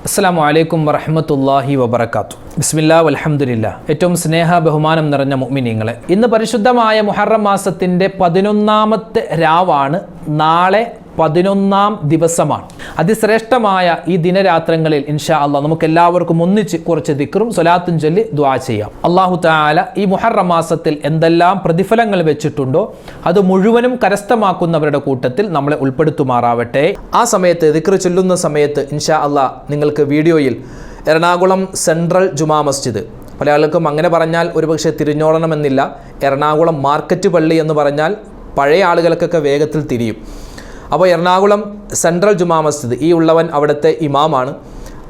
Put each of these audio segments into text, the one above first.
അസ്സലാമു അലൈക്കും വറഹ്മത്തുള്ളാഹി വബറകാതുഹു. ബിസ്മില്ലാ വൽഹംദുലില്ലാ. ഏറ്റവും സ്നേഹ ബഹുമാനം നിറഞ്ഞ മുഅ്മിനീങ്ങളെ, ഇന്ന് പരിശുദ്ധമായ മുഹറം മാസത്തിൻ്റെ 11ാമത്തെ രാവാണ്. നാളെ 11ാം ദിവസമാണ്. അതിശ്രേഷ്ഠമായ ഈ ദിനരാത്രങ്ങളിൽ ഇൻഷാ അല്ലാഹ് നമുക്ക് എല്ലാവർക്കും ഒന്നിച്ച് കുറച്ച് ദിക്റും സ്വലാത്തും ചൊല്ലി ദുആ ചെയ്യാം. അല്ലാഹു തആല ഈ മുഹറം മാസത്തിൽ എന്തെല്ലാം പ്രതിഫലങ്ങൾ വെച്ചിട്ടുണ്ടോ അത് മുഴുവനും കരസ്ഥമാക്കുന്നവരുടെ കൂട്ടത്തിൽ നമ്മളെ ഉൾപ്പെടുത്തുമാറാവട്ടെ. ആ സമയത്ത് ദിക്റ് ചൊല്ലുന്ന സമയത്ത് ഇൻഷാ അല്ലാഹ് നിങ്ങൾക്ക് വീഡിയോയിൽ എറണാകുളം സെൻട്രൽ ജുമാ മസ്ജിദ്, പല ആൾക്കും അങ്ങനെ പറഞ്ഞാൽ ഒരുപക്ഷെ തിരിഞ്ഞോളണമെന്നില്ല, എറണാകുളം മാർക്കറ്റ് പള്ളി എന്ന് പറഞ്ഞാൽ പഴയ ആളുകൾക്കൊക്കെ വേഗത്തിൽ തിരിയും. അപ്പോൾ എറണാകുളം സെൻട്രൽ ജുമാ മസ്ജിദ്, ഈ ഉള്ളവൻ അവിടുത്തെ ഇമാമാണ്.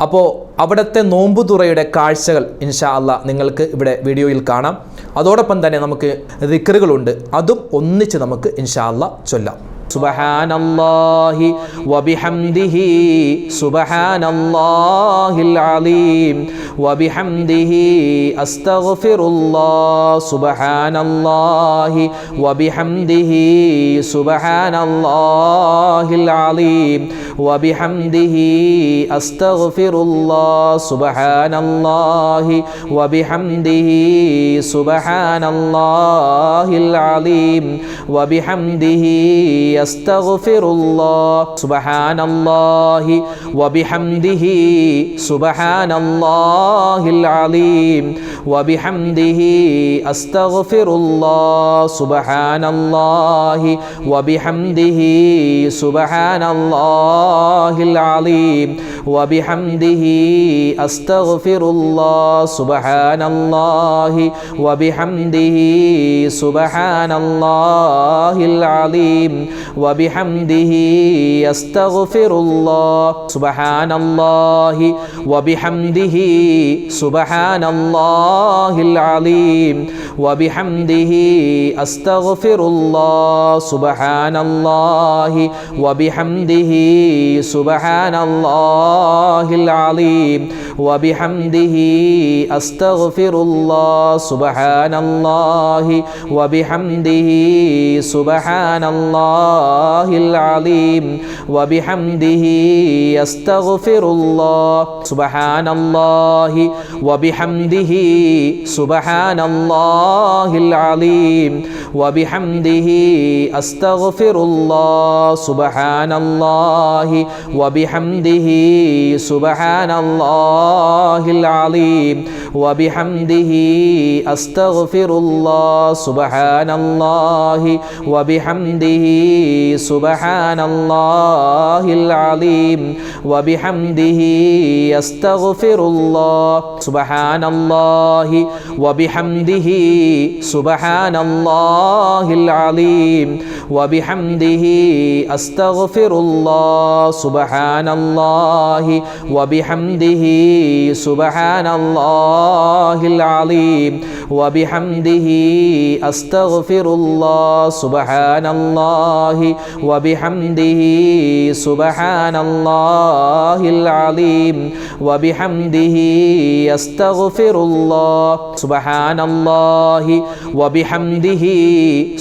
അപ്പോൾ അവിടുത്തെ നോമ്പുതുറയുടെ കാഴ്ചകൾ ഇൻഷാ അല്ലാഹ് നിങ്ങൾക്ക് ഇവിടെ വീഡിയോയിൽ കാണാം. അതോടൊപ്പം തന്നെ നമുക്ക് ദിക്റുകളുണ്ട്, അതും ഒന്നിച്ച് നമുക്ക് ഇൻഷാ അല്ലാഹ് ചൊല്ലാം. സുബ്ഹാനല്ലാഹി വബിഹംദിഹി സുബ്ഹാനല്ലാഹിൽ അലീം വബിഹംദിഹി അസ്തഗ്ഫിറുല്ലാഹ് സുബ്ഹാനല്ലാഹി വബിഹംദിഹി സുബ്ഹാനല്ലാഹിൽ അലീം വബിഹംദിഹി അസ്തഗ്ഫിറുല്ലാഹ് സുബ്ഹാനല്ലാഹി വബിഹംദിഹി സുബ്ഹാനല്ലാഹിൽ അലീം വബിഹംദിഹി അസ്തഗ്ഫിറുല്ലാഹ് സുബ്ഹാനല്ലാഹി വബിഹംദിഹി സുബ്ഹാനല്ലാഹിൽ അലീം വബിഹംദിഹി അസ്തഗ്ഫിറുല്ലാഹ് സുബ്ഹാനല്ലാഹി വബിഹംദിഹി സുബ്ഹാനല്ലാഹിൽ അലീം വബിഹംദിഹി അസ്തഗ്ഫിറുല്ലാഹ് സുബ്ഹാനല്ലാഹി വബിഹംദിhi സുബ്ഹാനല്ലാഹിൽ അലീം വബിഹംദിഹി അസ്തഗ്ഫിറുല്ലാഹ് സുബ്ഹാനല്ലാഹി വബിഹംദിhi സുബ്ഹാനല്ലാഹിൽ അലീം വബിഹംദിhi അസ്തഗ്ഫിറുല്ലാഹ് സുബ്ഹാനല്ലാഹി വബിഹംദിhi സുബ്ഹാനല്ലാഹിൽ അലീം വബിഹംദിhi അസ്തഗ്ഫിറുല്ലാഹ് സുബ്ഹാനല്ലാഹി വബിഹംദിhi സുബ്ഹാനല്ലാഹിൽ അലീം വബിഹംദിhi അസ്തഗ്ഫിറുല്ലാഹ് സുബ്ഹാനല്ലാഹി വബിഹംദിhi സുബ്ഹാനല്ലാഹിൽ അലീം വബിഹംദിhi അസ്തഗ്ഫിറുല്ലാഹ് സുബ്ഹാനല്ലാഹി വബിഹംദിhi സുബ്ഹാനല്ലാഹിൽ അലീം വബിഹംദിhi അസ്തഗ്ഫിറുല്ലാഹ് സുബ്ഹാനല്ലാഹി വബിഹംദിhi സുബ്ഹാനല്ലാഹിൽ അലീം വബിഹംദിhi അസ്തഗ്ഫിറുല്ലാഹ് സുബ്ഹാനല്ലാഹി വബിഹംദിhi സുബ്ഹാനല്ലാഹിൽ അലീം വബിഹംദിhi അസ്തഗ്ഫിറുല്ലാഹ് സുബ്ഹാനല്ലാഹി വബിഹംദിhi സുബ്ഹാനല്ലാഹിൽ അലീം വബിഹംദിhi അസ്തഗ്ഫിറുല്ലാഹ് സുബ്ഹാനല്ലാഹി വബിഹംദിhi സുബ്ഹാനല്ലാഹിൽ അലീം വബിഹംദിhi അസ്തഗ്ഫിറുല്ലാഹ് സുബ്ഹാനല്ലാഹി വബിഹംദിhi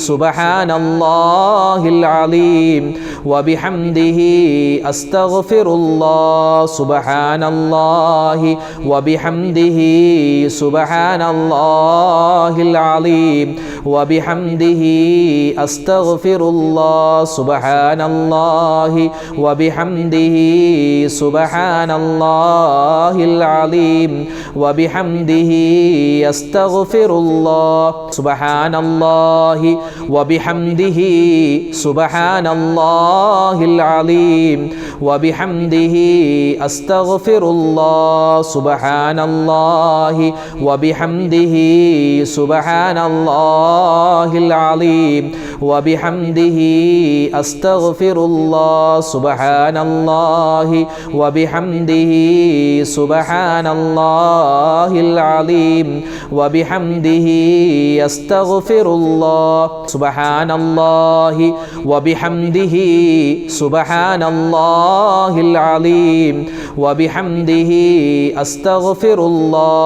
സുബ്ഹാനല്ലാഹിൽ അലീം വബിഹംദിhi അസ്തഗ്ഫിറുല്ലാഹ് സുബ്ഹാനല്ലാഹി വബിഹംദിhi സുബ്ഹാനല്ലാഹിൽ അലീം വബിഹംദിhi അസ്തഗ്ഫിറുല്ലാഹ് സുബ്ഹാനല്ലാഹി വബിഹംദിhi സുബ്ഹാനല്ലാഹിൽ അലീം വബിഹംദിhi അസ്തഗ്ഫിറുല്ലാഹ് സുബ്ഹാനല്ലാഹി വബിഹംദിhi സുബ്ഹാനല്ലാഹിൽ അലീം വബിഹംദിhi അസ്തഗ്ഫിറുല്ലാഹ് സുബ്ഹാനല്ലാഹി വബിഹംദിhi സുബ്ഹാനല്ലാഹിൽ അലീം വബിഹംദിhi അസ്തഗ്ഫിറുല്ലാഹ് സുബ്ഹാനല്ലാഹി വബിഹംദിhi സുബ്ഹാനല്ലാഹിൽ അലീം വബിഹംദിhi അസ്തഗ്ഫിറുല്ലാഹ് സുബ്ഹാനല്ലാഹി വബിഹംദിhi സുബ്ഹാനല്ലാഹിൽ അലീം വബിഹംദിhi അസ്തഗ്ഫിറുല്ലാഹ്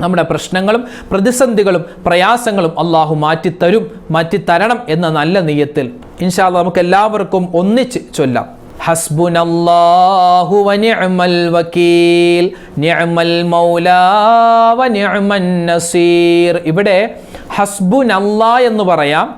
നമ്മുടെ പ്രശ്നങ്ങളും പ്രതിസന്ധികളും പ്രയാസങ്ങളും അള്ളാഹു മാറ്റിത്തരണം എന്ന നല്ല നിയ്യത്തിൽ ഇൻഷാ അല്ലാഹ് നമുക്ക് എല്ലാവർക്കും ഒന്നിച്ച് ചൊല്ലാം. ഹസ്ബുനല്ലാഹു വനിഅമൽ വകീൽ നിഅമൽ മൗലാ വനിഅമൻ നസീർ. ഇവിടെ ഹസ്ബുനല്ലാ എന്ന് പറയാം,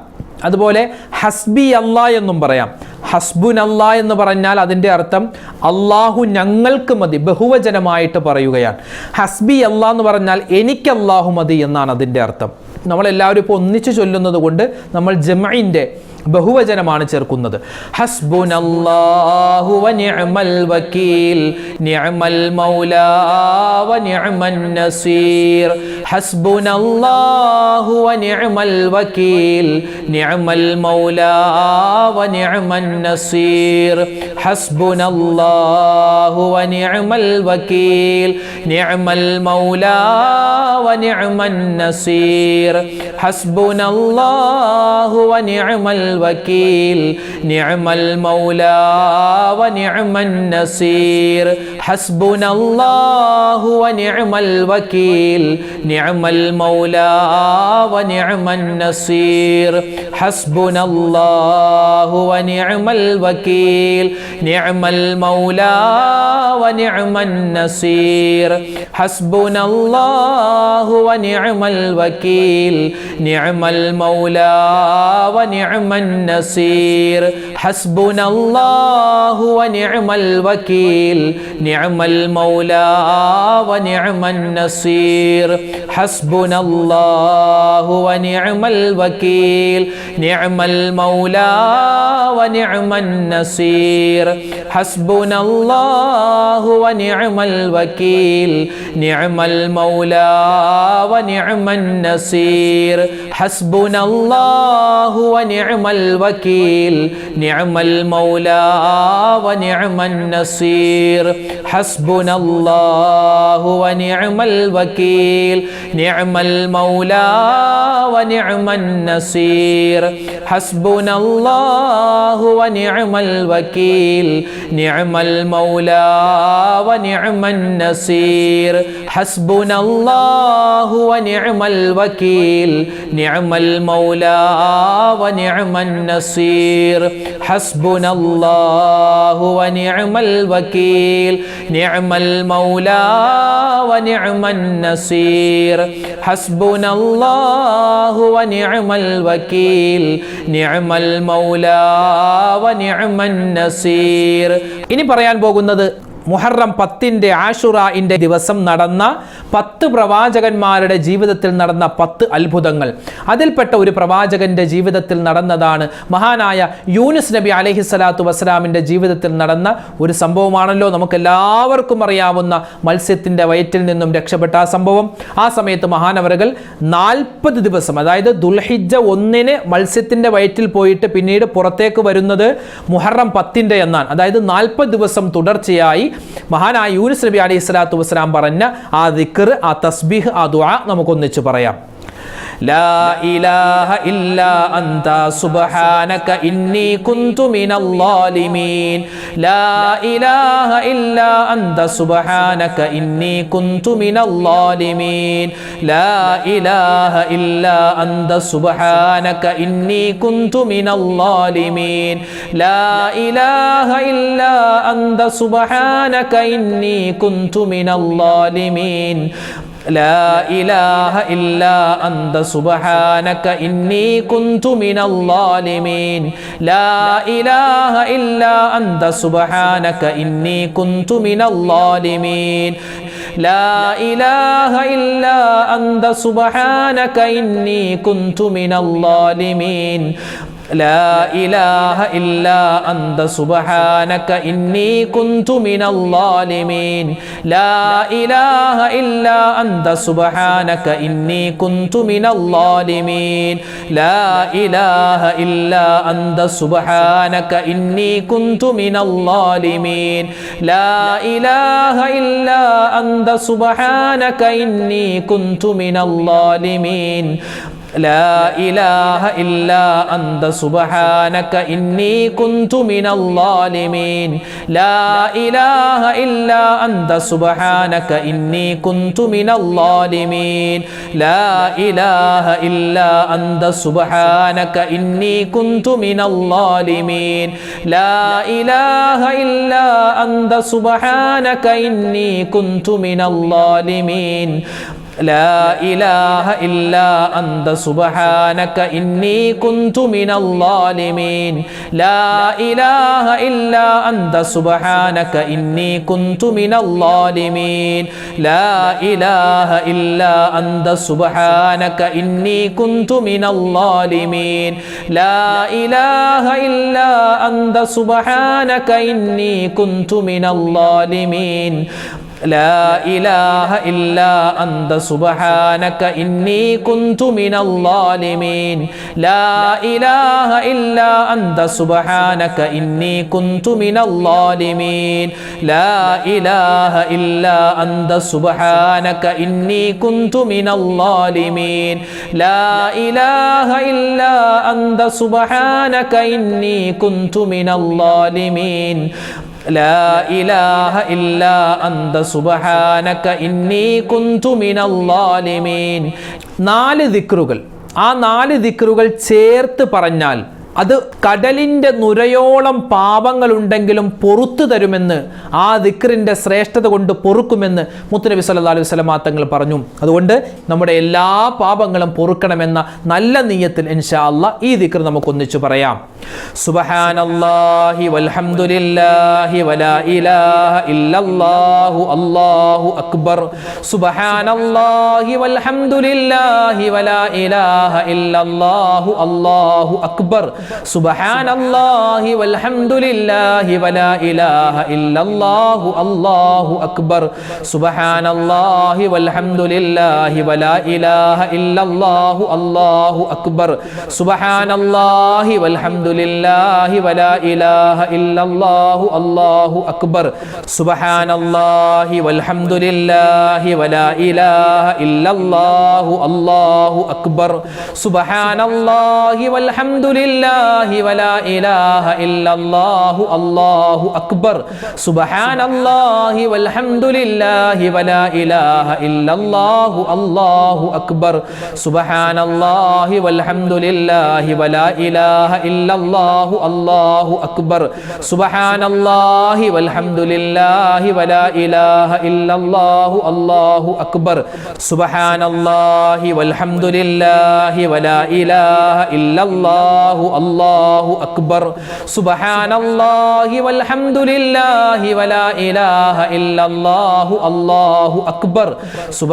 അതുപോലെ ഹസ്ബി അല്ലാ എന്നും പറയാം. ഹസ്ബുൻ അല്ലാ എന്ന് പറഞ്ഞാൽ അതിൻ്റെ അർത്ഥം അള്ളാഹു ഞങ്ങൾക്ക് മതി, ബഹുവചനമായിട്ട് പറയുകയാണ്. ഹസ്ബി അല്ലാ എന്ന് പറഞ്ഞാൽ എനിക്ക് അള്ളാഹു മതി എന്നാണ് അതിൻ്റെ അർത്ഥം. നമ്മളെല്ലാവരും ഇപ്പോൾ ഒന്നിച്ച് ചൊല്ലുന്നത് കൊണ്ട് നമ്മൾ ജംഇൻ്റെ ബഹുവചനമാണ് ചേർക്കുന്നത്. ഹസ്ബുനല്ലാഹു വനിഅമൽ വകീൽ നിഅമൽ മൗലാ വനിഅമൻ നസീർ. ഹസ്ബുനല്ലാഹു വനിഅമൽ വകീൽ നിഅമൽ മൗലാ വനിഅമൻ നസീർ. ഹസ്ബുനല്ലാഹു വനിഅമൽ വകീൽ നിഅമൽ മൗലാ വനിഅമൻ നസീർ. ഹസ്ബുനല്ലാഹു വനിഅമൽ വകീൽ നിഅമൽ മൗലാ വനിഅമൻ നസീർ. ഹസ്ബുനല്ലാഹു വനിഅമൽ വകീൽ നിഅമൽ മൗലാ വനിഅമൻ നസീർ. ഹസ്ബുനല്ലാഹു വനിഅമൽ വകീൽ നിഅമൽ മൗലാ വനിഅമൻ നസീർ. ഹസ്ബുനല്ലാഹു വനിഅമൽ വകീൽ നിഅമൽ മൗലാ വനിഅമൻ നസീർ. ഹസ്ബുനല്ലാഹു വനിഅമൽ വകീൽ നിഅമൽ മൗലാ വനിഅമൻ നസീർ. ഹസ്ബുനല്ലാഹു വനിഅമൽ വകീൽ നിഅമൽ മൗലാ വനിഅമൻ നസീർ. ഹസ്ബുനല്ലാഹു വനിഅമൽ വകീൽ നിഅമൽ മൗലാ വനിഅമൻ നസീർ. ഹസ്ബുനല്ലാഹു വനിഅമൽ വകീൽ നിഅമൽ മൗലാ വനിഅമൻ നസീർ. ഹസ്ബുനല്ലാഹു വനിഅമൽ വകീൽ നിഅമൽ മൗലാ വനിഅമൻ നസീർ. ഹസ്ബുനല്ലാഹു വനിഅമൽ വകീൽ നിഅമൽ മൗലാ വനിഅമൻ നസീർ. ഹസ്ബുനല്ലാഹു വനിഅമൽ വകീൽ നിഅമൽ മൗലാ വനിഅമൻ നസീർ. ഹസ്ബുനല്ലാഹു വനിഅമൽ വകീൽ നിഅമൽ മൗലാ വനിഅമൻ നസീർ. ഹസ്ബുനല്ലാഹു വനിഅമൽ വകീൽ നിഅമൽ മൗലാ വനിഅമൻ നസീർ. ഇനി പറയാൻ പോകുന്നത് മുഹറം 10 ആഷുറാഇൻ്റെ ദിവസം നടന്ന 10 പ്രവാചകന്മാരുടെ ജീവിതത്തിൽ നടന്ന 10 അത്ഭുതങ്ങൾ. അതിൽപ്പെട്ട ഒരു പ്രവാചകന്റെ ജീവിതത്തിൽ നടന്നതാണ് മഹാനായ യൂനുസ് നബി അലൈഹിസ്സലാത്തു വസ്സലാമിൻ്റെ ജീവിതത്തിൽ നടന്ന ഒരു സംഭവമാണല്ലോ നമുക്കെല്ലാവർക്കും അറിയാവുന്ന മത്സ്യത്തിൻ്റെ വയറ്റിൽ നിന്നും രക്ഷപ്പെട്ട ആ സംഭവം. ആ സമയത്ത് മഹാനവറുകൾ 40 ദിവസം, അതായത് ദുൽഹിജ്ജ 1 മത്സ്യത്തിൻ്റെ വയറ്റിൽ പോയിട്ട് പിന്നീട് പുറത്തേക്ക് വരുന്നത് മുഹറം 10 എന്നാണ്. അതായത് 40 ദിവസം തുടർച്ചയായി മഹാനായ യൂനുസ് നബി അലൈഹി സ്വലാത്തു വസ്സലാം പറഞ്ഞ ആ ദിക്ർ, ആ തസ്ബീഹ്, ആ ദുആ നമുക്കൊന്നിച്ച് പറയാം. ലാ ഇലാഹ ഇല്ലാ അന്ത സുബ്ഹാനക ഇന്നി കുന്തു മിനൽ ളാലിമീൻ. ലാ ഇലാഹ ഇല്ലാ അന്ത സുബ്ഹാനക ഇന്നി കുന്തു മിനൽ ളാലിമീൻ. ലാ ഇലാഹ ഇല്ലാ അന്ത സുബ്ഹാനക ഇന്നി കുന്തു മിനൽ ളാലിമീൻ. ലാ ഇലാഹ ഇല്ലാ അന്ത സുബ്ഹാനക ഇന്നി കുന്തു മിനൽ ളാലിമീൻ. ലാ ഇലാഹ ഇല്ലാ അന്ത സുബ്ഹാനക ഇന്നി കുന്തു മിനൽ ളാലിമീൻ. ലാ ഇലാഹ ഇല്ലാ അന്ത സുബ്ഹാനക ഇന്നി കുന്തു മിനൽ ളാലിമീൻ. ലാ ഇലാഹ ഇല്ലാ അന്ത സുബ്ഹാനക ഇന്നി കുന്തു മിനൽ ളാലിമീൻ. ലാ ഇലാഹ ഇല്ലാ അന്ത സുബ്ഹാനക ഇന്നി കുന്തു മിനൽ ളാലിമീൻ. ലാ ഇലാഹ ഇല്ലാ അന്ത സുബ്ഹാനക ഇന്നി കുന്തു മിനൽ ളാലിമീൻ. ലാ ഇലാഹ ഇല്ലാ അന്ത സുബ്ഹാനക ഇന്നി കുന്തു മിനൽ ളാലിമീൻ. ലാ ഇലാഹ ഇല്ലാ അന്ത സുബ്ഹാനക ഇന്നി കുന്തു മിനൽ ളാലിമീൻ. لا إله إلا أنت سبحانك إني كنت من الظالمين لا إله إلا أنت سبحانك إني كنت من الظالمين لا إله إلا أنت سبحانك إني كنت من الظالمين لا إله إلا أنت سبحانك إني كنت من الظالمين لا إله إلا أنت سبحانك إني كنت من الظالمين لا إله إلا أنت سبحانك إني كنت من الظالمين لا إله إلا أنت سبحانك إني كنت من الظالمين لا إله إلا أنت سبحانك إني كنت من الظالمين لا إله إلا أنت سبحانك إني كنت من الظالمين لا إله إلا أنت سبحانك إني كنت من الظالمين لا إله إلا أنت سبحانك إني كنت من الظالمين لا إله إلا أنت سبحانك إني كنت من الظالمين لا إله إلا أنت سبحانك إني كنت من الظالمين 4 ദിക്റുകൾ ആ 4 ദിക്റുകൾ ചേർത്ത് പറഞ്ഞാൽ അത് കടലിൻ്റെ നുരയോളം പാപങ്ങളുണ്ടെങ്കിലും പൊറുത്തു തരുമെന്ന് ആ ദിക്റിൻ്റെ ശ്രേഷ്ഠത കൊണ്ട് പൊറുക്കുമെന്ന് മുത്തുനബി സല്ലല്ലാഹു അലൈഹി വസല്ലം തങ്ങൾ പറഞ്ഞു. അതുകൊണ്ട് നമ്മുടെ എല്ലാ പാപങ്ങളും പൊറുക്കണമെന്ന നല്ല നിയ്യത്തിൽ ഇൻഷാ അല്ലാഹ് ഈ ദിക്ർ നമുക്ക് ഒന്നിച്ചു പറയാം. സുബ്ഹാനല്ലാഹി വൽഹംദുലില്ലാഹി വലാ ഇലാഹ ഇല്ലല്ലാഹു അല്ലാഹു അക്ബർ സുബ്ഹാനല്ലാഹി വൽഹംദുലില്ലാഹി വലാ ഇലാഹ ഇല്ലല്ലാഹു അല്ലാഹു അക്ബർ സുബ്ഹാനല്ലാഹി വൽഹംദുലില്ലാഹി വലാ ഇലാഹ ഇല്ലല്ലാഹു അല്ലാഹു അക്ബർ സുബ്ഹാനല്ലാഹി വൽഹംദുലില്ലാഹി വലാ ഇലാഹ ഇല്ലല്ലാഹു അല്ലാഹു അക്ബർ സുബ്ഹാനല്ലാഹി വൽഹംദുലില്ലാഹി വലാ ഇലാഹ ഇല്ലല്ലാഹു അല്ലാഹു അക്ബർ സുബ്ഹാനല്ലാഹി വൽഹംദുലില്ലാഹി വലാ ഇലാഹ ഇല്ലല്ലാഹു അല്ലാഹു അക്ബർ സുബ്ഹാനല്ലാഹി വൽഹംദുലില്ലാഹി വലാ ഇലാഹ ഇല്ലല്ലാഹു അല്ലാഹു അക്ബർ സുബ്ഹാനല്ലാഹി വൽഹംദുലില്ലാഹി വലാ ഇലാഹ ഇല്ലല്ലാഹു അല്ലാഹു അക്ബർ സുബ്ഹാനല്ലാഹി വൽഹംദുലില്ലാഹി വലാ ഇലാഹ ഇല്ലല്ലാഹു അല്ലാഹു അക്ബർ സുബ്ഹാനല്ലാഹി വൽഹംദുലില്ലാഹി വലാ ഇലാഹ ഇല്ലല്ലാഹു അല്ലാഹു അക്ബർ സുബ്ഹാനല്ലാഹി വൽഹംദുലില്ലാഹി വലാ ഇലാഹ ഇല്ലല്ലാഹു അല്ലാഹു അക്ബർ സുബ്ഹാനല്ലാഹി വൽഹംദുലില്ലാഹി വലാ ഇലാഹ ഇല്ലല്ലാഹു അല്ലാഹു അക്ബർ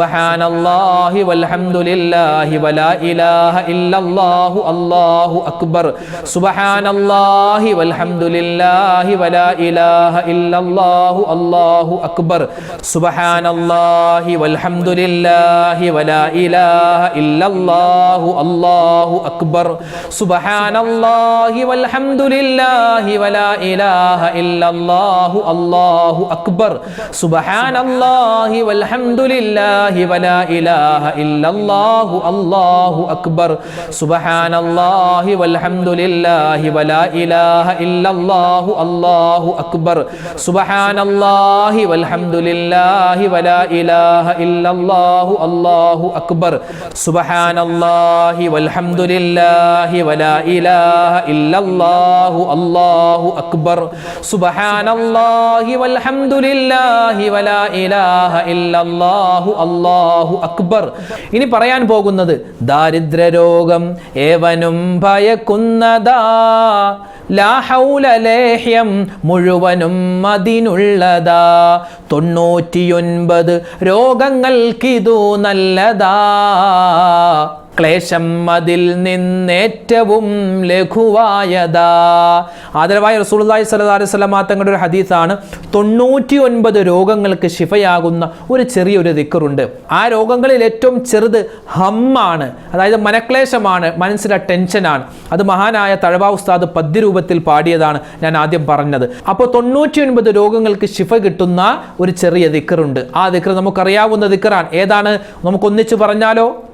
സുബ്ഹാനല്ലാഹി വൽഹംദുലില്ലാഹി വലാ ഇലാഹ ഇല്ലല്ലാഹു അല്ലാഹു അക്ബർ സുബ്ഹാനല്ലാഹി വൽഹംദുലില്ലാഹി വലാ ഇലാഹ ഇല്ലല്ലാഹു അല്ലാഹു അക്ബർ സുബ്ഹാനല്ലാഹി വൽഹംദുലില്ലാഹി വലാ ഇലാഹ ഇല്ലല്ലാഹു അല്ലാഹു അക്ബർ സുബ്ഹാനല്ലാഹി വൽഹംദുലില്ലാഹി വലാ ഇലാഹ ഇല്ലല്ലാഹു അല്ലാഹു അക്ബർ സുബ്ഹാനല്ലാഹി വൽഹംദുലില്ലാഹി വലാ ഇലാഹ ഇല്ലല്ലാഹു അല്ലാഹു അക്ബർ സുബ്ഹാനല്ലാഹി വൽഹംദുലില്ലാഹി വലാ ഇലാഹ ഇല്ലല്ലാഹു അല്ലാഹു അക്ബർ സുബ്ഹാനല്ലാഹി വൽഹംദുലില്ലാഹി വലാ ഇലാഹ ഇല്ലല്ലാഹു അല്ലാഹു അക്ബർ സുബ്ഹാനല്ലാഹി വൽഹംദുലില്ലാഹി വലാ ഇലാഹ ഇല്ലല്ലാഹു അല്ലാഹു അക്ബർ സുബ്ഹാനല്ലാഹി വൽഹംദുലില്ലാഹി വലാ ഇലാഹ ഇല്ലല്ലാഹു അല്ലാഹു അക്ബർ. ഇനി പറയാൻ പോകുന്നത് ദാരിദ്ര്യരോഗം ഏവനും ഭയക്കുന്നതാ ലാ ഹൗല ലേഹ്യം മുഴുവനും അതിനുള്ളതാ 99 രോഗങ്ങൾക്കിതു നല്ലതാ ക്ലേശം അതിൽ നിന്നേറ്റവും ലഘുവായതാ. ആദരവായ റസൂലുള്ളാഹി സ്വല്ലല്ലാഹു അലൈഹി വസല്ലം തങ്ങളുടെ ഒരു ഹദീസാണ് 99 രോഗങ്ങൾക്ക് ശിഫയാകുന്ന ഒരു ചെറിയൊരു ദിക്റുണ്ട്. ആ രോഗങ്ങളിൽ ഏറ്റവും ചെറുത് ഹമ്മാണ്, അതായത് മനക്ലേശമാണ്, മനസ്സിലെ ടെൻഷനാണ്. അത് മഹാനായ തഴവ ഉസ്താദ് പദ്യരൂപത്തിൽ പാടിയതാണ് ഞാൻ ആദ്യം പറഞ്ഞത്. അപ്പോൾ 99 രോഗങ്ങൾക്ക് ശിഫ കിട്ടുന്ന ഒരു ചെറിയ ദിക്റുണ്ട്. ആ ദിക്ർ നമുക്കറിയാവുന്ന ദിക്റാണ്. ഏതാണ്? നമുക്കൊന്നിച്ച് പറഞ്ഞാലോ?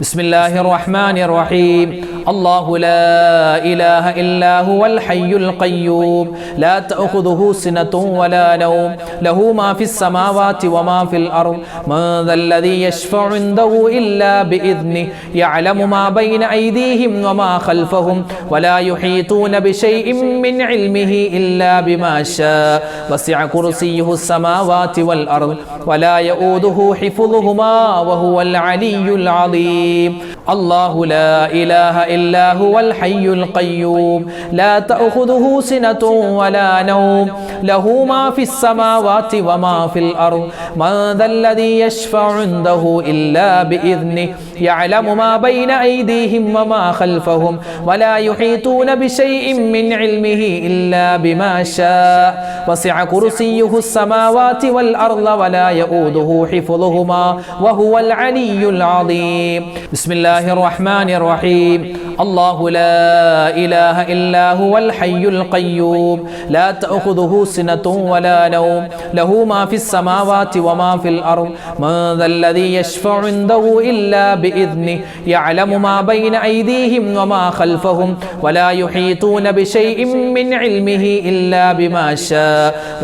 ബിസ്മില്ലാഹിർ റഹ്മാനിർ റഹീം. അല്ലാഹു ലാ ഇലാഹ ഇല്ലാ ഹുവൽ ഹയ്യുൽ ഖയ്യൂം ലാ തഅഖുദുഹു സിനത്തുൻ വലാ നൗം ലഹു മാ ഫിസ് സമാവാതി വമാ ഫിൽ അർദ് മൻ ദല്ലദീ യശ്ഫഉ ഇൻദഹു ഇല്ലാ ബിഇദ്നിഹി യഅലമു മാ ബൈന അയ്ദീഹിം വമാ ഖൽഫഹും വലാ യുഹീതൂന ബിശൈഇൻ മിൻ ഇൽമിഹി ഇല്ലാ ബിമാ ശാ വസിഅ കുർസിയ്യുഹുസ് സമാവാതി വൽ അർദ് വലാ യഊദുഹു ഹിഫ്ളുഹുമാ വഹുവൽ അലിയ്യുൽ അദീം. അല്ലാഹു ലാ ഇലാഹ ഇല്ലാ ഹുവൽ ഹയ്യുൽ ഖയ്യൂം ലാ തഅഖുദുഹു സിനത്തുൻ വലാ നൗം ലഹു മാ ഫിസ് സമാവാതി വമാ ഫിൽ അർദ് മൻ ദല്ലദീ യശ്ഫഉ ഇൻദഹു ഇല്ലാ ബിഇദ്നിഹി യഅലമു മാ ബൈന അയ്ദീഹിം വമാ ഖൽഫഹും വലാ യുഹീതൂന ബിശൈഇൻ മിൻ ഇൽമിഹി ഇല്ലാ ബിമാ ശാ വസിഅ കുർസിയ്യുഹുസ് സമാവാതി വൽ അർദ് വലാ യഊദുഹു ഹിഫ്ളുഹുമാ വഹുവൽ അലിയ്യുൽ അദീം. ബിസ്മില്ലാഹിർ റഹ്മാനിർ റഹീം. അല്ലാഹു ലാ ഇലാഹ ഇല്ലാ ഹുവൽ ഹയ്യുൽ ഖയ്യൂം ലാ തഅഖുദുഹു സിനത്തുൻ വലാ നൗം ലഹു മാ ഫിസ് സമാവാതി വമാ ഫിൽ അർദ് മൻ ദല്ലദീ യശ്ഫഉ ഇൻദഹു ഇല്ലാ ബിഇദ്നിഹി യഅലമു മാ ബൈന അയ്ദീഹിം വമാ ഖൽഫഹും വലാ യുഹീതൂന ബിശൈഇൻ മിൻ ഇൽമിഹി ഇല്ലാ ബിമാ ശാ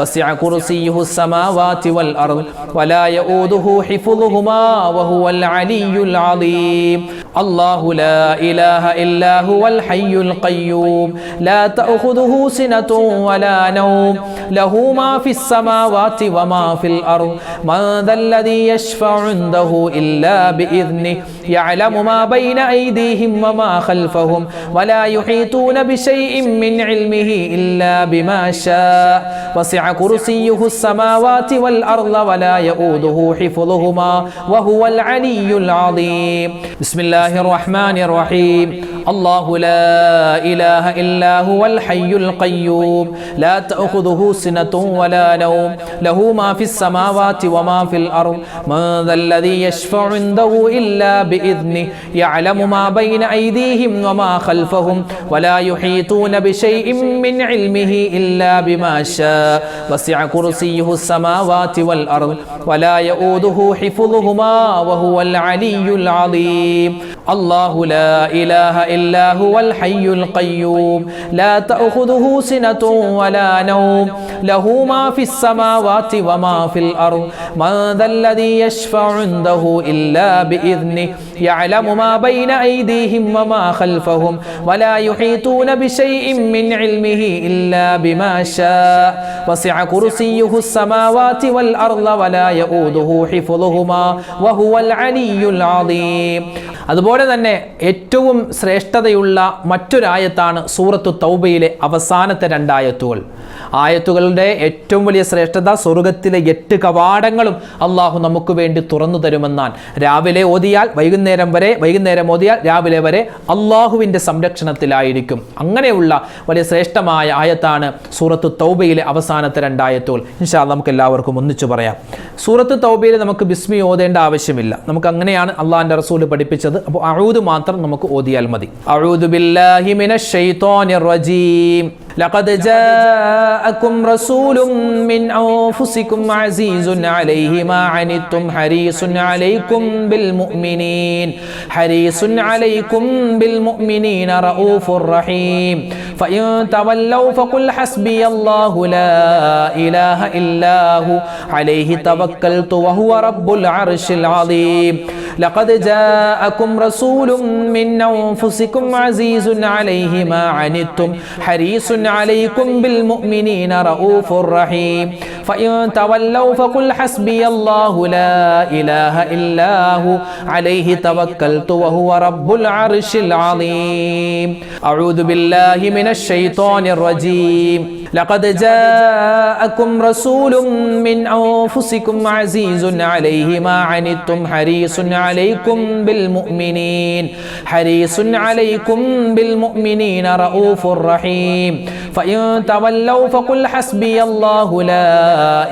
വസിഅ കുർസിയ്യുഹുസ് സമാവാതി വൽ അർദ് വലാ യഊദുഹു ഹിഫ്ളുഹുമാ വഹുവൽ അലിയ്യുൽ അദീം. അല്ലാഹു ലാ ഇലാഹ ഇല്ലാ ഹുവൽ ഹയ്യുൽ ഖയ്യൂം ലാ തഅഖുദുഹു സിനത്തുൻ വലാ നൗം ലഹു മാ ഫിസ് സമാവാതി വമാ ഫിൽ അർദ് മൻ ദല്ലദീ യശ്ഫഉ ഇൻദഹു ഇല്ലാ ബിഇദ്നിഹി യഅലമു മാ ബൈന അയ്ദീഹിം വമാ ഖൽഫഹും വലാ യുഹീതൂന ബിശൈഇൻ മിൻ ഇൽമിഹി ഇല്ലാ ബിമാ ശാ വസിഅ കുർസിയ്യുഹുസ് സമാവാതി വൽ അർദ് വലാ യഊദുഹു ഹിഫ്ളുഹുമാ വഹുവൽ അലിയ്യുൽ അദീം. ബിസ്മില്ലാഹിർ റഹ്മാനിർ റഹീം. അല്ലാഹു ലാ ഇലാഹ ഇല്ലാ ഹുവൽ ഹയ്യുൽ ഖയ്യൂം ലാ തഅഖുദുഹു സിനത്തുൻ വലാ നൗം ലഹു മാ ഫിസ് സമാവാതി വമാ ഫിൽ അർദ് മൻ ദല്ലദീ യശ്ഫഉ ഇൻദഹു ഇല്ലാ ബിഇദ്നിഹി യഅലമു മാ ബൈന അയ്ദീഹിം വമാ ഖൽഫഹും വലാ യുഹീതൂന ബിശൈഇൻ മിൻ ഇൽമിഹി ഇല്ലാ ബിമാ ശാ വസിഅ കുർസിയ്യുഹുസ് സമാവാതി വൽ അർദ് വലാ യഊദുഹു ഹിഫ്ളുഹുമാ വഹുവൽ അലിയ്യുൽ അദീം. അല്ലാഹു ലാ ഇലാഹ ഇല്ലാ ഹുവൽ ഹയ്യുൽ ഖയ്യൂം ലാ തഅഖുദുഹു സിനത്തുൻ വലാ നൗം ലഹു മാ ഫിസ് സമാവാതി വമാ ഫിൽ അർദ് മൻ ദല്ലദീ യശ്ഫഉ ഇൻദഹു ഇല്ലാ ബിഇദ്നിഹി യഅലമു മാ ബൈന അയ്ദീഹിം വമാ ഖൽഫഹും വലാ യുഹീതൂന ബിശൈഇൻ മിൻ ഇൽമിഹി ഇല്ലാ ബിമാ ശാ വസിഅ കുർസിയ്യുഹുസ് സമാവാതി വൽ അർദ് വലാ യഊദുഹു ഹിഫ്ളുഹുമാ വഹുവൽ അലിയ്യുൽ അദീം. അതുപോലെ തന്നെ ഏറ്റവും ശ്രേഷ്ഠതയുള്ള മറ്റൊരായത്താണ് സൂറത്തു തൗബയിലെ അവസാനത്തെ 2 ആയത്തുകൾ. ആയത്തുകളുടെ ഏറ്റവും വലിയ ശ്രേഷ്ഠത സ്വർഗത്തിലെ 8 കവാടങ്ങളും അള്ളാഹു നമുക്ക് വേണ്ടി തുറന്നു തരുമെന്നാണ്. രാവിലെ ഓതിയാൽ വൈകുന്നേരം ഓതിയാൽ രാവിലെ വരെ അള്ളാഹുവിൻ്റെ സംരക്ഷണത്തിലായിരിക്കും. അങ്ങനെയുള്ള വലിയ ശ്രേഷ്ഠമായ ആയത്താണ് സൂറത്തു തൗബയിലെ അവസാനത്തെ 2 ആയത്തുകൾ. ഇൻഷാ അല്ലാഹ് നമുക്ക് എല്ലാവർക്കും ഒന്നിച്ചു പറയാം. സൂറത്തു തൗബയിൽ നമുക്ക് ബിസ്മി ഓതേണ്ട ആവശ്യമില്ല. നമുക്ക് അങ്ങനെയാണ് അള്ളാഹിൻ്റെ റസൂൽ പഠിപ്പിച്ചത്. അപ്പോൾ അഊദ് മാത്രം നമുക്ക് ഓതിയാൽ മതി. അഊദു ബില്ലാഹി മിനശ് ശൈത്വാനിർ റജീം. لقد جاءكم رسول من أنفسكم عزيز عليه ما عنتم حريص عليكم بالمؤمنين رؤوف رحيم فإن تولوا فقل حسبي الله لا إله إلا هو عليه توكلت وهو رب العرش العظيم. لقد جاءكم رسول من أنفسكم عزيز عليه ما عنتم حريص عليكم بالمؤمنين رؤوف رحيم فإن تولوا فقل حسبي الله لا إله إلا هو عليه توكلت وهو رب العرش العظيم. أعوذ بالله من الشيطان الرجيم. لقد جاءكم رسول من أنفسكم عزيز عليه ما عنتم حريص عليكم بالمؤمنين رؤوف رحيم فإن تولوا فقل حسبي الله لا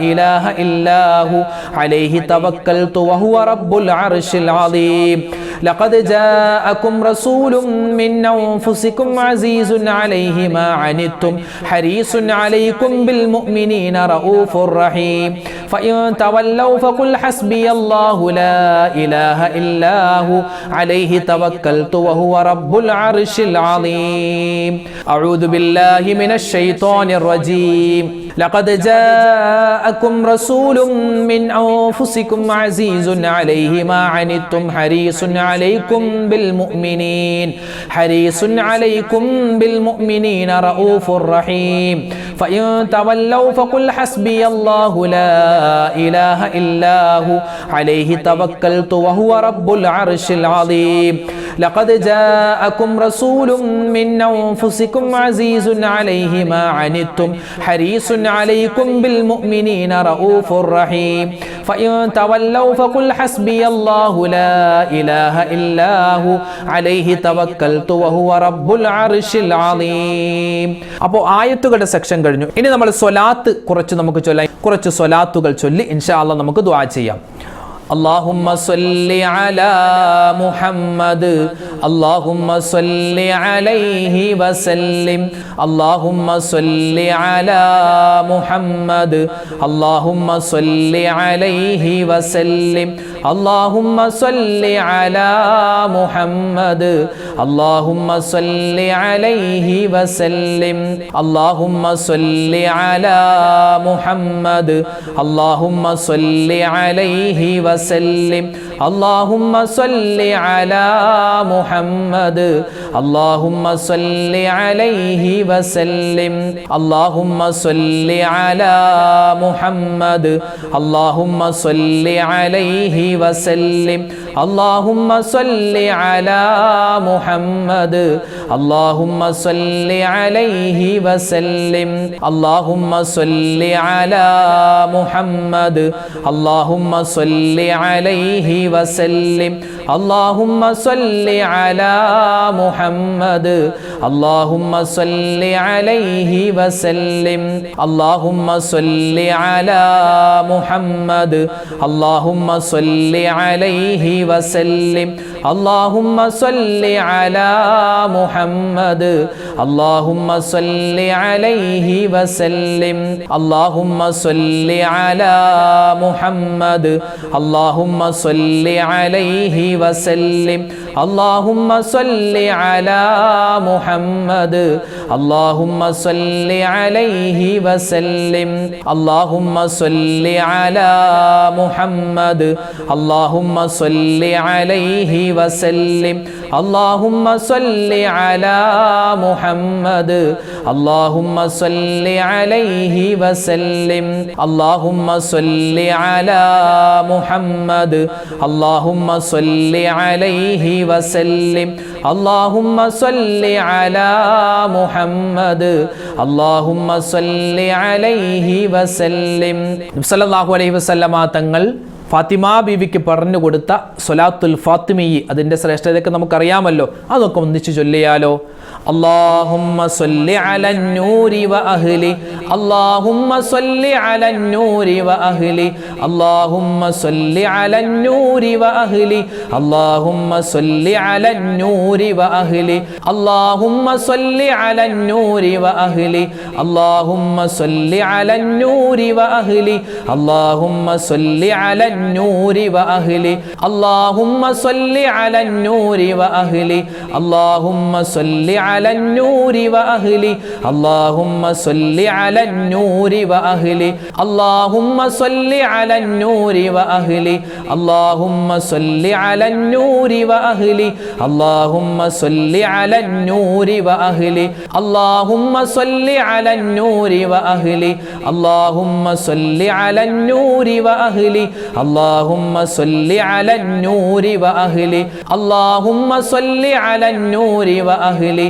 إله إلا هو عليه توكلت وهو رب العرش العظيم. لقد جاءكم رسول من أنفسكم عزيز عليه ما عنتم حريص عليكم بالمؤمنين رؤوف رحيم فإن تولوا فقل حسبي الله لا إله إلا هو عليه توكلت وهو رب العرش العظيم. أعوذ بالله من الشيطان الرجيم. لقد جاءكم رسول من أنفسكم عزيز عليه ما عنتم حريص عليكم بالمؤمنين رؤوف رحيم فإن تولوا فقل حسبي الله لا إله إلا هو عليه توكلت وهو رب العرش العظيم. لقد جاءكم رسول من أنفسكم عزيز عليه ما عنتم حريص عليكم بالمؤمنين رؤوف رحيم فإن تولوا فقل حسبي الله لا إله إلا هو عليه توكلت وهو رب العرش العظيم. അപ്പോൾ ആയത്തുകളുടെ സെക്ഷൻ കഴിഞ്ഞു. ഇനി നമ്മൾ സ്വലാത്ത് കുറച്ച് സ്വലാത്തുകൾ ചൊല്ലി ഇൻഷാ അല്ലാഹ് നമുക്ക് ദുആ ചെയ്യാം. اللهم صل على محمد اللهم صل عليه وسلم اللهم صل على محمد اللهم صل عليه وسلم اللهم صل على محمد اللهم صل عليه وسلم اللهم صل على محمد اللهم صل عليه وسلم اللهم صل على محمد اللهم صل عليه وسلم اللهم صل على محمد اللهم صل عليه وسلم اللهم صل على محمد اللهم صل عليه وسلم اللهم صل على محمد اللهم صل عليه وسلم اللهم صل على محمد اللهم صل عليه وسلم اللهم صل على محمد اللهم صل عليه وسلم اللهم صل على محمد اللهم صل عليه وسلم اللهم صل على محمد اللهم صل عليه وسلم اللهم صل على محمد اللهم صل عليه وسلم اللهم صل على محمد اللهم صل عليه وسلم اللهم صل على محمد اللهم صل عليه وسلم اللهم صل على محمد اللهم صل عليه وسلم اللهم صل على محمد اللهم صل عليه وسلم. നബി സല്ലല്ലാഹു അലൈഹി വസല്ലമ തങ്ങൾ ഫാത്തിമ ബീവിക്ക് പറഞ്ഞു കൊടുത്ത സ്വലാത്തുൽ ഫാത്തിമി, അതിൻ്റെ ശ്രേഷ്ഠതയൊക്കെ നമുക്കറിയാമല്ലോ. അതൊക്കെ ഒന്നിച്ച് ചൊല്ലിയാലോ? اللهم صل على النور وأهله اللهم صل على النور وأهله اللهم صل على النور وأهله اللهم صل على النور وأهله اللهم صل على النور وأهله اللهم صل على النور وأهله اللهم صل على النور وأهله اللهم صل على النور وأهله اللهم صل على النور وأهله اللهم صل على النور وأهله اللهم صل على النور وأهله اللهم صل على النور وأهله اللهم صل على النور وأهله اللهم صل على النور وأهله اللهم صل على النور وأهله اللهم صل على النور وأهله اللهم صل على النور وأهله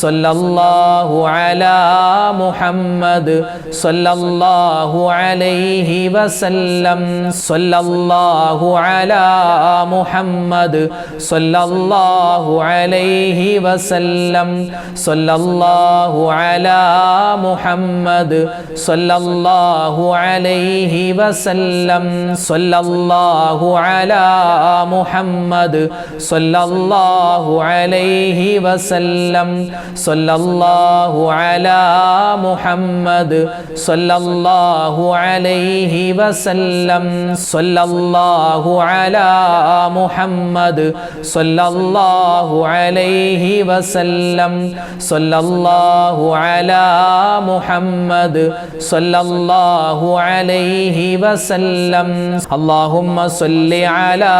സല്ലല്ലാഹു അലാ മുഹമ്മദ് സല്ലല്ലാഹു അലൈഹി വസല്ലം സല്ലല്ലാഹു അലാ മുഹമ്മദ് സല്ലല്ലാഹു അലൈഹി വസല്ലം സല്ലല്ലാഹു അലാ മുഹമ്മദ് സല്ലല്ലാഹു അലൈഹി വസല്ലം സല്ലല്ലാഹു അലാ മുഹമ്മദ് സല്ലല്ലാഹു അലൈഹി വസല്ലം സല്ലല്ലാഹു അലാ മുഹമ്മദ് സല്ലല്ലാഹു അലൈഹി വസല്ലം സല്ലല്ലാഹു അലാ മുഹമ്മദ് സല്ലല്ലാഹു അലൈഹി വസല്ലം സല്ലല്ലാഹു അലാ മുഹമ്മദ് സല്ലല്ലാഹു അലൈഹി വസല്ലം അല്ലാഹുമ്മ സ്വല്ലി അലാ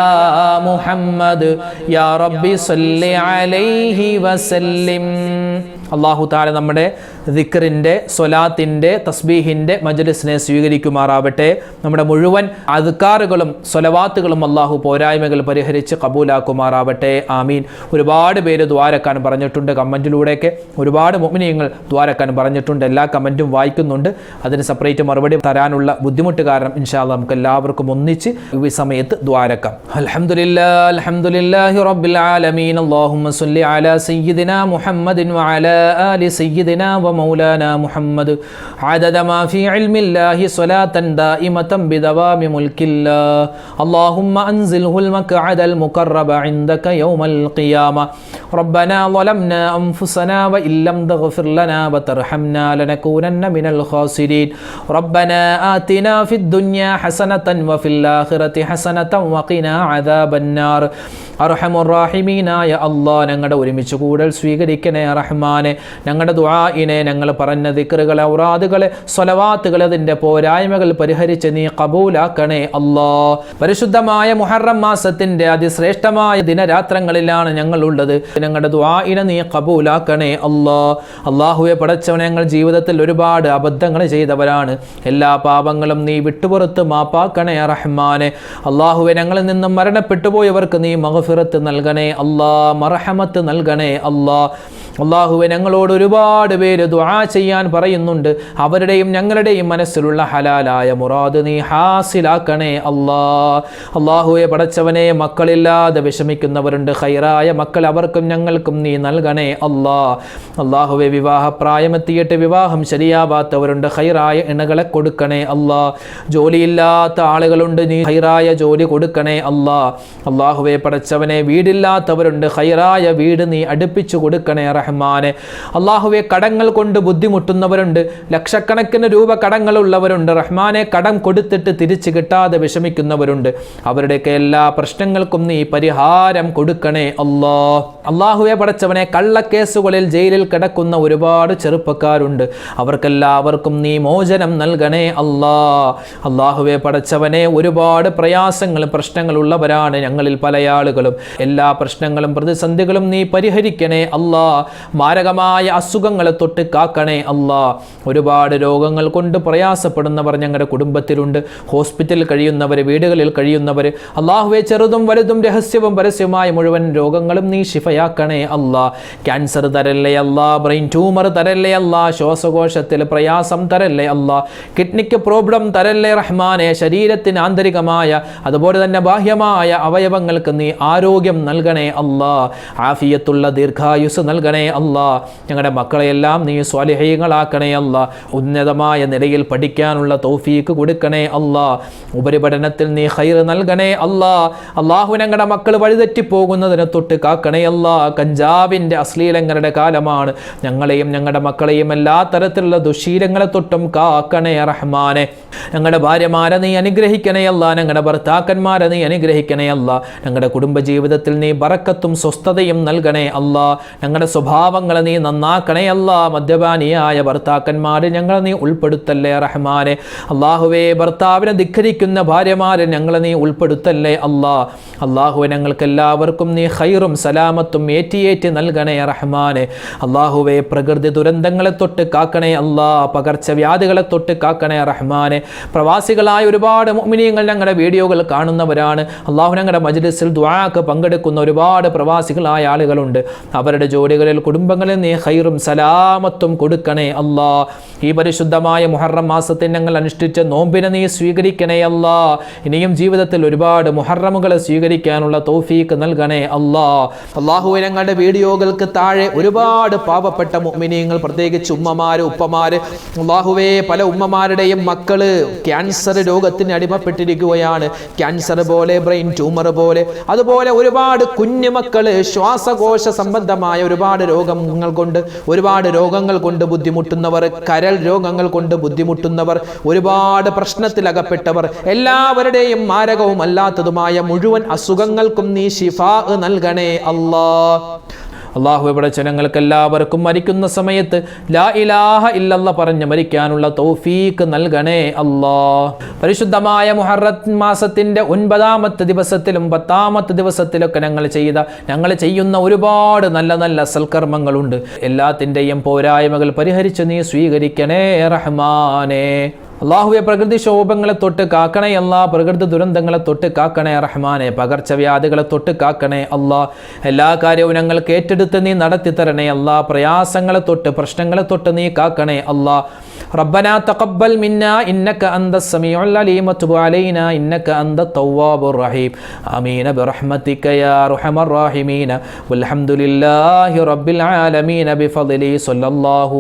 മുഹമ്മദ് യാ റബ്ബി സ്വല്ലി അലൈഹി വസല്ലിം. അല്ലാഹു തആല നമ്മുടെ ദിക്റിൻ്റെ, സ്വലാത്തിൻ്റെ, തസ്ബീഹിൻ്റെ മജ്ലിസിനെ സ്വീകരിക്കുമാറാവട്ടെ. നമ്മുടെ മുഴുവൻ അദ്കാറുകളും സ്വലവാത്തുകളും അല്ലാഹു പോരായ്മകൾ പരിഹരിച്ച് കബൂലാക്കുമാറാവട്ടെ. ആമീൻ. ഒരുപാട് പേര് ദ്വാരക്കാൻ പറഞ്ഞിട്ടുണ്ട്, കമൻറ്റിലൂടെയൊക്കെ ഒരുപാട് മുഅ്മിനീങ്ങൾ ദ്വാരക്കാൻ പറഞ്ഞിട്ടുണ്ട്. എല്ലാ കമൻറ്റും വായിക്കുന്നുണ്ട്. അതിന് സെപ്പറേറ്റ് മറുപടി തരാനുള്ള ബുദ്ധിമുട്ട് കാരണം ഇൻഷാ അല്ലാഹ് നമുക്ക് എല്ലാവർക്കും ഒന്നിച്ച് ഈ സമയത്ത് ദ്വാരക്കാം. അൽഹംദുലില്ലാഹി റബ്ബിൽ ആലമീൻ. അല്ലാഹുമ്മ സ്വല്ലി അലാ സയ്യിദിനാ മുഹമ്മദിൻ വഅലാ ആലി സയ്യിദിനാ ومولانا محمد عدد ما في علم الله صلاة دائمة بدوام ملك الله اللهم أنزله المقعد المقرب عندك يوم القيامة ربنا ظلمنا أنفسنا وإن لم تغفر لنا وترحمنا لنكونن من الخاسرين ربنا آتنا في الدنيا حسنة وفي الآخرة حسنة وقنا عذاب النار അർഹമുർറാഹിമീനായ അല്ലാഹ് ഞങ്ങളുടെ ഒരുമിച്ച് കൂടൽ സ്വീകരിക്കണേ റഹ്മാനെ. ഞങ്ങളുടെ ദുആഇനെ, ഞങ്ങൾ പറഞ്ഞ ദിക്റുകൾ, ഔറാദുകൾ, സ്വലവാത്തുകൾ, അതിൻ്റെ പോരായ്മകൾ പരിഹരിച്ച് നീ കബൂലാക്കണേ അല്ലാഹ്. പരിശുദ്ധമായ മുഹറം മാസത്തിൻ്റെ അതിശ്രേഷ്ഠമായ ദിനരാത്രങ്ങളിലാണ് ഞങ്ങളുള്ളത്. ഞങ്ങളുടെ ദുആഇനെ നീ കബൂലാക്കണേ അല്ലാഹ്. അല്ലാഹുവെ പടച്ചവനെ, ഞങ്ങൾ ജീവിതത്തിൽ ഒരുപാട് അബദ്ധങ്ങൾ ചെയ്തവരാണ്. എല്ലാ പാപങ്ങളും നീ വിട്ടുപുറത്ത് മാപ്പാക്കണേ റഹ്മാനെ. അല്ലാഹുവെ, ഞങ്ങളിൽ നിന്നും മരണപ്പെട്ടു പോയവർക്ക് നീ മഗ്ഫിറത്ത് നൽകണേ അല്ലാഹ്, മർഹമത്ത് നൽകണേ അല്ലാഹ്. അല്ലാഹുവെ, ഞങ്ങളോട് ഒരുപാട് പേര് ദുആ ചെയ്യാൻ പറയുന്നുണ്ട്. അവരുടെയും ഞങ്ങളുടെയും മനസ്സിലുള്ള ഹലാലായ മുറാദ് നീ ഹാസിലാക്കണേ അല്ലാഹ്. അല്ലാഹുവെ പടച്ചവനെ, മക്കളില്ലാതെ വിഷമിക്കുന്നവരുണ്ട്. ഖൈറായ മക്കൾ അവർക്കും ഞങ്ങൾക്കും നീ നൽകണേ അല്ലാഹ്. അല്ലാഹുവെ, വിവാഹപ്രായമെത്തിയിട്ട് വിവാഹം ശരിയാവാത്തവരുണ്ട്. ഖൈറായ ഇണകളെ കൊടുക്കണേ അല്ലാഹ്. ജോലിയില്ലാത്ത ആളുകളുണ്ട്, നീ ഖൈറായ ജോലി കൊടുക്കണേ അല്ലാഹ്. അല്ലാഹുവെ പടച്ചവനെ, വീടില്ലാത്തവരുണ്ട്. ഖൈറായ വീട് നീ അടുപ്പിച്ചു കൊടുക്കണേ റഹ്മാനെ. അല്ലാഹുവെ, കടങ്ങൾ കൊണ്ട് ബുദ്ധിമുട്ടുന്നവരുണ്ട്. ലക്ഷക്കണക്കിന് രൂപ കടങ്ങളുള്ളവരുണ്ട് റഹ്മാനെ. കടം കൊടുത്തിട്ട് തിരിച്ചു കിട്ടാതെ വിഷമിക്കുന്നവരുണ്ട്. അവരുടെയൊക്കെ എല്ലാ പ്രശ്നങ്ങൾക്കും നീ പരിഹാരം കൊടുക്കണേ അല്ലാഹ്. അല്ലാഹുവെ പടച്ചവനെ, കള്ളക്കേസുകളിൽ ജയിലിൽ കിടക്കുന്ന ഒരുപാട് ചെറുപ്പക്കാരുണ്ട്. അവർക്കെല്ലാവർക്കും നീ മോചനം നൽകണേ അല്ലാഹ്. അല്ലാഹുവെ പടച്ചവനെ, ഒരുപാട് പ്രയാസങ്ങളും പ്രശ്നങ്ങളുള്ളവരാണ് ഞങ്ങളിൽ പല ആളുകളും. എല്ലാ പ്രശ്നങ്ങളും പ്രതിസന്ധികളും നീ പരിഹരിക്കണേ അല്ലാഹ്. മാരകമായ അസുഖങ്ങളെ തൊട്ട് കാക്കണേ അല്ലാഹ്. ഒരുപാട് രോഗങ്ങൾ കൊണ്ട് പ്രയാസപ്പെടുന്നവർ ഞങ്ങളുടെ കുടുംബത്തിലുണ്ട്. ഹോസ്പിറ്റലിൽ കഴിയുന്നവർ, വീടുകളിൽ കഴിയുന്നവർ, അല്ലാഹുവെ, ചെറുതും വലുതും രഹസ്യവും പരസ്യമായ മുഴുവൻ രോഗങ്ങളും നീ ശിഫയാക്കണേ അല്ലാഹ്. ക്യാൻസർ തരല്ലേ അല്ലാഹ്, ബ്രെയിൻ ട്യൂമർ തരല്ലേ അല്ലാഹ്, ശ്വാസകോശത്തിൽ പ്രയാസം തരല്ലേ അല്ലാഹ്, കിഡ്നിക്ക് പ്രോബ്ലം തരല്ലേ റഹ്മാനെ. ശരീരത്തിന് ആന്തരികമായ അതുപോലെ തന്നെ ബാഹ്യമായ അവയവങ്ങൾക്ക് നീ ആരോഗ്യം നൽകണേ അല്ലാഹ്. ആഫിയത്തുള്ള ദീർഘായുസ് നൽകണേ അല്ലാഹ്. ഞങ്ങളുടെ മക്കളെയെല്ലാം നീ സ്വാലിഹീങ്ങളാക്കണേ അല്ലാഹ്. ഉന്നതമായ നിലയിൽ പഠിക്കാനുള്ള തൗഫീക്ക് കൊടുക്കണേ അല്ലാഹ്. ഉപരിപഠനത്തിൽ നീ ഖൈർ നൽകണേ അല്ലാഹ്. അല്ലാഹു, ഞങ്ങളുടെ മക്കൾ വഴിതെറ്റിപ്പോകുന്നതിനെ തൊട്ട് കാക്കണേ അല്ലാഹ്. കഞ്ചാവിൻ്റെ അശ്ലീലങ്ങളുടെ കാലമാണ്. ഞങ്ങളെയും ഞങ്ങളുടെ മക്കളെയും എല്ലാ തരത്തിലുള്ള ദുശീലങ്ങളെ തൊട്ടും കാക്കണേ റഹ്മാനെ. ഞങ്ങളുടെ ഭാര്യമാരെ നീ അനുഗ്രഹിക്കണേ അല്ലാഹ്. ഞങ്ങളുടെ ഭർത്താക്കന്മാരെ നീ അനുഗ്രഹിക്കണേ അല്ലാഹ്. ഞങ്ങളുടെ കുടുംബജീവിതത്തിൽ നീ ബറക്കത്തും സ്വസ്ഥതയും നൽകണേ അല്ലാഹ്. ഞങ്ങളുടെ സ്വഭാവങ്ങളെ നീ നന്നാക്കണേ അല്ലാഹ്. മദ്യപാനിയായ ഭർത്താക്കന്മാരെ ഞങ്ങളെ നീ ഉൾപ്പെടുത്തല്ലേ റഹ്മാനെ. അല്ലാഹുവേ, ഭർത്താവിനെ ധിക്കരിക്കുന്ന ഭാര്യമാരെ ഞങ്ങളെ നീ ഉൾപ്പെടുത്തല്ലേ അല്ലാഹ്. അല്ലാഹുവെ, ഞങ്ങൾക്ക് എല്ലാവർക്കും നീ ഖൈറും സലാമത്തും ഏറ്റിയേറ്റി നൽകണേ റഹ്മാനെ. അല്ലാഹുവേ, പ്രകൃതി ദുരന്തങ്ങളെ തൊട്ട് കാക്കണേ അല്ലാഹ്. പകർച്ചവ്യാധികളെ തൊട്ട് കാക്കണേ റഹ്മാനെ. പ്രവാസികളായ ഒരുപാട് മുഅ്മിനീങ്ങൾ ഞങ്ങളുടെ വീഡിയോകൾ കാണുന്നവരാണ്. അല്ലാഹു, ഞങ്ങളുടെ മജ്ലിസിൽ ദുആക്ക് പങ്കെടുക്കുന്ന ഒരുപാട് പ്രവാസികളായ ആളുകളുണ്ട്. അവരുടെ ജോലികളിൽ കുടുംബങ്ങളിൽ നീ ഖൈറും സലാമത്തും കൊടുക്കണേ അല്ലാ. ഈ പരിശുദ്ധമായ മുഹറം മാസത്തിൽ ഞങ്ങൾ അനുഷ്ഠിച്ച നോമ്പിനെ നീ സ്വീകരിക്കണേ അല്ലാ. ഇനിയും ജീവിതത്തിൽ ഒരുപാട് മുഹറമുകളെ സ്വീകരിക്കാനുള്ള തൗഫീക്ക് നൽകണേ അല്ലാ. അല്ലാഹുവേ, ഞങ്ങളുടെ വീഡിയോകൾക്ക് താഴെ ഒരുപാട് പാവപ്പെട്ട മുഅ്മിനീങ്ങൾ, പ്രത്യേകിച്ച് ഉമ്മമാര്, ഉപ്പമാര്, അല്ലാഹുവേ, പല ഉമ്മമാരുടെയും മക്കള് ക്യാൻസർ രോഗത്തിന് അടിമപ്പെട്ടിരിക്കുകയാണ്. ക്യാൻസർ പോലെ, ബ്രെയിൻ ട്യൂമർ പോലെ, അതുപോലെ ഒരുപാട് കുഞ്ഞുമക്കള് ശ്വാസകോശ സംബന്ധമായ ഒരുപാട് രോഗങ്ങൾ കൊണ്ട് ബുദ്ധിമുട്ടുന്നവർ, കരൾ രോഗങ്ങൾ കൊണ്ട് ബുദ്ധിമുട്ടുന്നവർ, ഒരുപാട് പ്രശ്നത്തിലകപ്പെട്ടവർ, എല്ലാവരുടെയും മാരകവും അല്ലാത്തതുമായ മുഴുവൻ അസുഖങ്ങൾക്കും നീ ശിഫാ നൽകണേ അല്ലാ. അള്ളാഹു, ഇവിടെ ജനങ്ങൾക്ക് എല്ലാവർക്കും മരിക്കുന്ന സമയത്ത് ലാ ഇലാഹ ഇല്ലല്ലാഹ് പറഞ്ഞ് മരിക്കാനുള്ള തൗഫീക്ക് നൽകണേ അല്ലാ. പരിശുദ്ധമായ മുഹറം മാസത്തിന്റെ 9-ാമത്തെ ദിവസത്തിലും 10-ാമത്തെ ദിവസത്തിലൊക്കെ ഞങ്ങൾ ചെയ്യുന്ന ഒരുപാട് നല്ല നല്ല സൽക്കർമ്മങ്ങളുണ്ട്. എല്ലാത്തിൻ്റെയും പോരായ്മകൾ പരിഹരിച്ച് നീ സ്വീകരിക്കണേ റഹ്മാനേ. അള്ളാഹുവെ, പ്രകൃതിക്ഷോഭങ്ങളെ തൊട്ട് കാക്കണേ അല്ലാ. പ്രകൃതി ദുരന്തങ്ങളെ തൊട്ട് കാക്കണേ റഹ്മാനെ. പകർച്ചവ്യാധികളെ തൊട്ട് കാക്കണേ അല്ലാ. എല്ലാ കാര്യവും ഞങ്ങൾക്ക് ഏറ്റെടുത്ത് നീ നടത്തി തരണേ അല്ലാ. പ്രയാസങ്ങളെ തൊട്ട്, പ്രശ്നങ്ങളെ തൊട്ട് നീ കാക്കണേ അല്ലാ. ربنا تقبل منا إنك أنت السميع العليم وتب علينا إنك أنت التواب الرحيم آمين برحمتك يا أرحم الراحمين والحمد لله رب العالمين بفضله صلى الله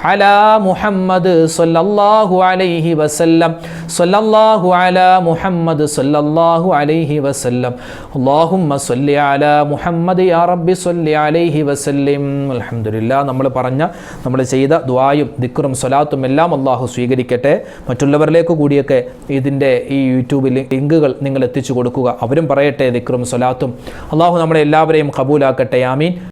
على محمد صلى الله عليه وسلم صلى الله على محمد صلى الله عليه وسلم اللهم صل على محمد يا رب صل عليه وسلم الحمد لله. നമ്മൾ ചെയ്ത ദുആയും ദിക്റും സ്വലാത്തും എല്ലാം അല്ലാഹു സ്വീകരിക്കട്ടെ. മറ്റുള്ളവരിലേക്ക് കൂടിയൊക്കെ ഇതിൻ്റെ ഈ യൂട്യൂബിൽ ലിങ്കുകൾ നിങ്ങൾ എത്തിച്ചു കൊടുക്കുക. അവരും പറയട്ടെ ദിക്റും സ്വലാത്തും. അല്ലാഹു നമ്മളെ എല്ലാവരെയും ഖബൂലാക്കട്ടെ. ആമീൻ.